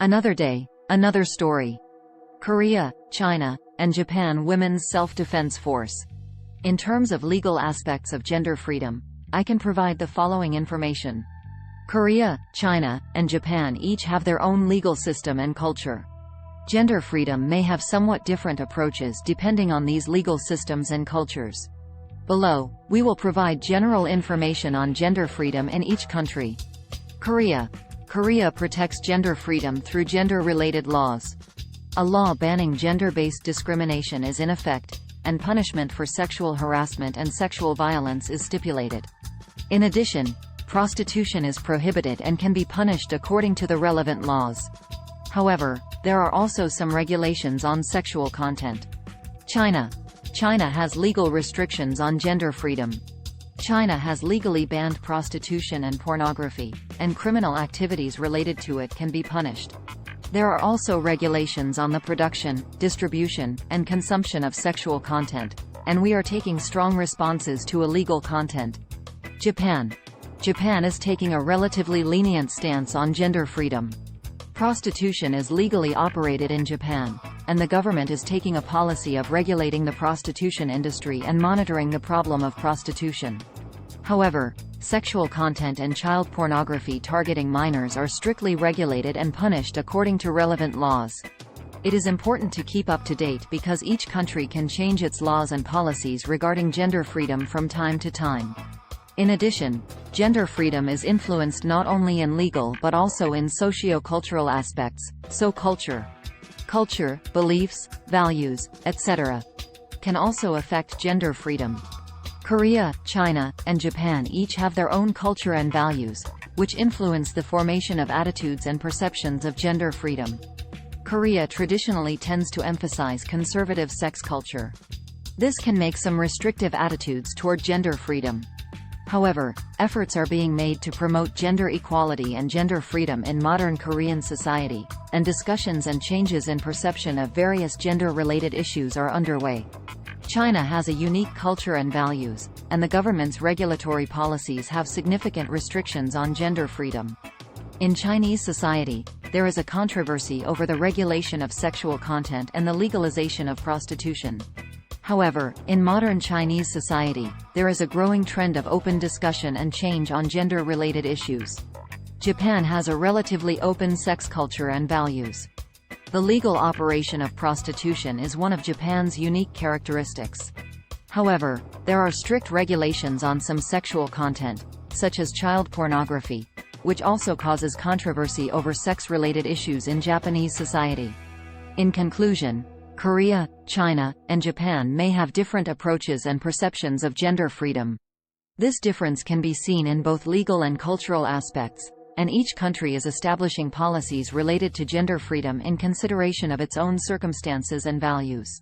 Another day, another story. Korea, China, and Japan Women's Self-Defense Force. In terms of legal aspects of gender freedom, I can provide the following information. Korea, China, and Japan each have their own legal system and culture. Gender freedom may have somewhat different approaches depending on these legal systems and cultures. Below, we will provide general information on gender freedom in each country. Korea. Korea protects gender freedom through gender-related laws. A law banning gender-based discrimination is in effect, and punishment for sexual harassment and sexual violence is stipulated. In addition, prostitution is prohibited and can be punished according to the relevant laws. However, there are also some regulations on sexual content. China. China has legal restrictions on gender freedom. China has legally banned prostitution and pornography, and criminal activities related to it can be punished. There are also regulations on the production, distribution, and consumption of sexual content, and we are taking strong responses to illegal content. Japan. Japan is taking a relatively lenient stance on gender freedom. Prostitution is legally operated in Japan, and the government is taking a policy of regulating the prostitution industry and monitoring the problem of prostitution. However, sexual content and child pornography targeting minors are strictly regulated and punished according to relevant laws. It is important to keep up to date because each country can change its laws and policies regarding gender freedom from time to time. In addition, gender freedom is influenced not only in legal but also in socio-cultural aspects, so culture, beliefs, values, etc. can also affect gender freedom. Korea, China, and Japan each have their own culture and values, which influence the formation of attitudes and perceptions of gender freedom. Korea traditionally tends to emphasize conservative sex culture. This can make some restrictive attitudes toward gender freedom. However, efforts are being made to promote gender equality and gender freedom in modern Korean society, and discussions and changes in perception of various gender-related issues are underway. China has a unique culture and values, and the government's regulatory policies have significant restrictions on gender freedom. In Chinese society, there is a controversy over the regulation of sexual content and the legalization of prostitution. However, in modern Chinese society, there is a growing trend of open discussion and change on gender-related issues. Japan has a relatively open sex culture and values. The legal operation of prostitution is one of Japan's unique characteristics. However, there are strict regulations on some sexual content, such as child pornography, which also causes controversy over sex-related issues in Japanese society. In conclusion, Korea, China, and Japan may have different approaches and perceptions of gender freedom. This difference can be seen in both legal and cultural aspects, and each country is establishing policies related to gender freedom in consideration of its own circumstances and values.